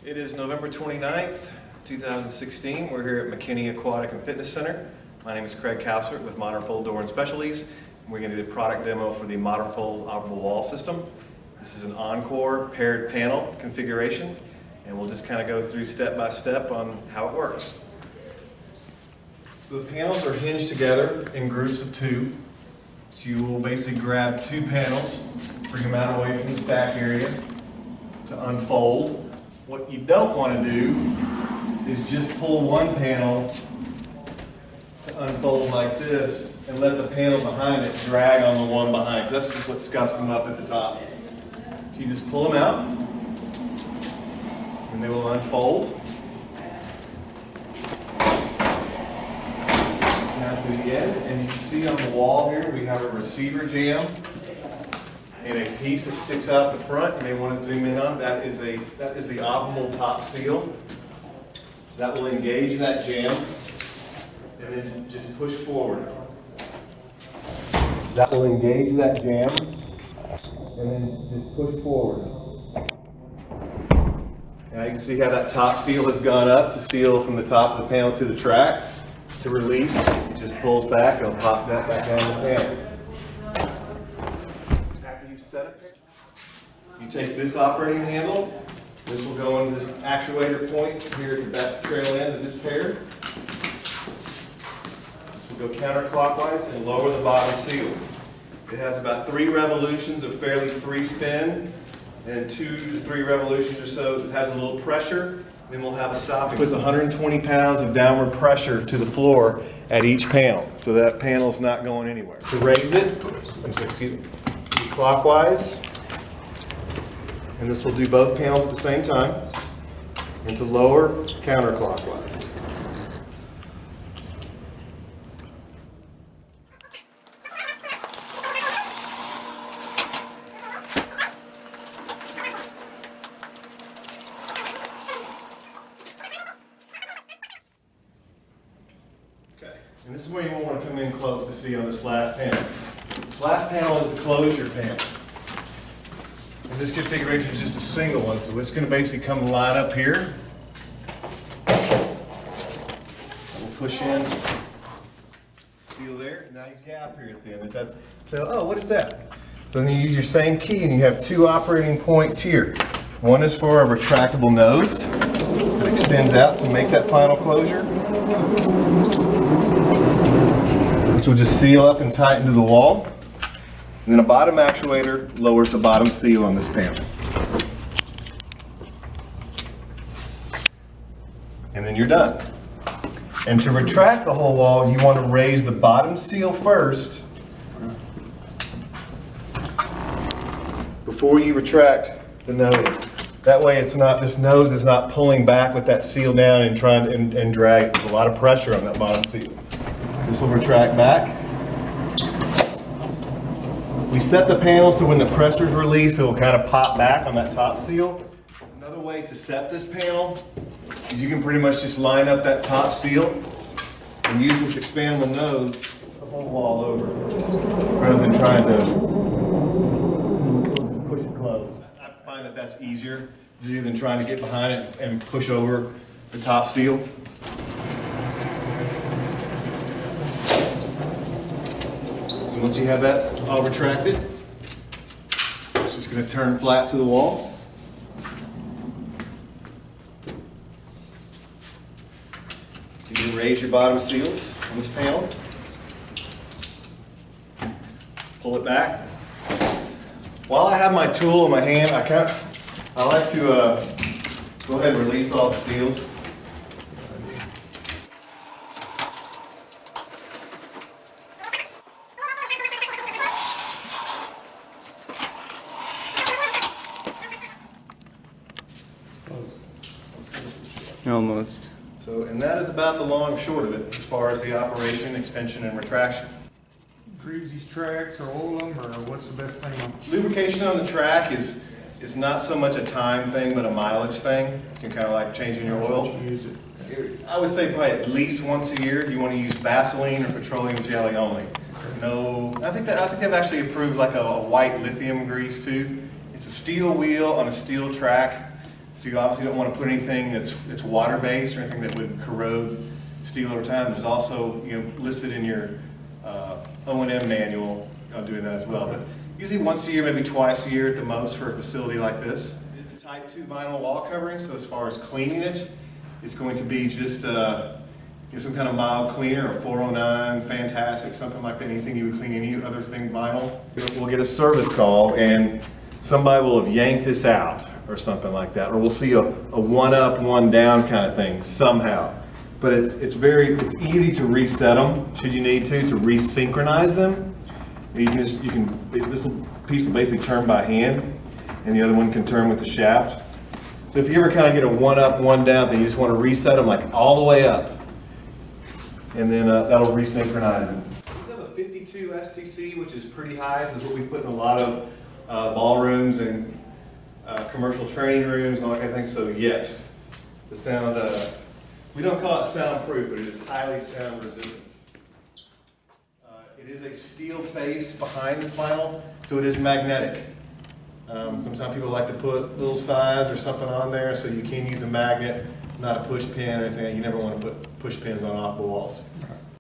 It is November 29th, 2016. We're here at McKinney Aquatic and Fitness Center. My name is Craig Kausert with Modernfold Door and Specialties. We're going to do the product demo for the Modernfold Operable Wall System. This is an Encore paired panel configuration, and we'll just kind of go through step by step on how it works. So the panels are hinged together in groups of two. So you will basically grab two panels, bring them out away from the stack area to unfold. What you don't want to do is just pull one panel to unfold like this and let the panel behind it drag on the one behind. That's just what scuffs them up at the top. You just pull them out and they will unfold. Now to the end, and you can see on the wall here we have a receiver jamb and a piece that sticks out the front. You may want to zoom in on. That is the Operable top seal. That will engage that jamb and then just push forward. That will engage that jamb and then just push forward. Now you can see how that top seal has gone up to seal from the top of the panel to the track. To release, it just pulls back and it'll pop that back down the panel. You take this operating handle, this will go into this actuator point here at the back trail end of this pair. This will go counterclockwise and lower the bottom seal. It has about 3 revolutions of fairly free spin and 2 to 3 revolutions or so that has a little pressure. Then we'll have a stopping. It puts 120 pounds of downward pressure to the floor at each panel, so that panel's not going anywhere. To raise it, clockwise, and this will do both panels at the same time, and to lower, counterclockwise. Okay, and this is where you won't want to come in close to see on this last panel. This last panel is the closure panel. And this configuration is just a single one, so it's going to basically come line up here. We'll push in, seal there. Now you see gap here at the end. So, oh, what is that? So then you use your same key and you have 2 operating points here. One is for a retractable nose that extends out to make that final closure, which will just seal up and tighten to the wall. And then a bottom actuator lowers the bottom seal on this panel. And then you're done. And to retract the whole wall, you want to raise the bottom seal first before you retract the nose. That way it's not, this nose is not pulling back with that seal down and trying to and drag. There's a lot of pressure on that bottom seal. This will retract back. We set the panels to when the pressure is released, it will kind of pop back on that top seal. Another way to set this panel is you can pretty much just line up that top seal and use this expandable nose the whole wall over, rather than trying to just push it closed. I find that that's easier to do than trying to get behind it and push over the top seal. So once you have that all retracted, it's just going to turn flat to the wall. You can raise your bottom seals on this panel. Pull it back. While I have my tool in my hand, I like to go ahead and release all the seals. Almost. So, and that is about the long and short of it as far as the operation, extension, and retraction. Freeze these tracks or oil them, or what's the best thing? Lubrication on the track is not so much a time thing, but a mileage thing. You kind of like changing your oil. Use it. I would say probably at least once a year. You want to use Vaseline or petroleum jelly only. No, I think they've actually approved like a white lithium grease too. It's a steel wheel on a steel track. So you obviously don't want to put anything that's water-based or anything that would corrode steel over time. There's also, listed in your O&M manual doing that as well. But usually once a year, maybe twice a year at the most for a facility like this. It is a type 2 vinyl wall covering, so as far as cleaning it, it's going to be just some kind of mild cleaner, or 409, Fantastic, something like that. Anything you would clean any other thing vinyl. We'll get a service call and somebody will have yanked this out or something like that, or we'll see a one up, one down kind of thing somehow. But it's easy to reset them should you need to resynchronize them. This piece will basically turn by hand, and the other one can turn with the shaft. So if you ever kind of get a one up, one down thing, you just want to reset them like all the way up, and then that'll resynchronize them. These have a 52 STC, which is pretty high. This is what we put in a lot of ballrooms and commercial training rooms and all that kind of thing. So yes, the sound, we don't call it soundproof, but it is highly sound resistant. It is a steel face behind this vinyl, so it is magnetic. Sometimes people like to put little signs or something on there, so you can use a magnet, not a push pin or anything. You never want to put push pins on operable walls.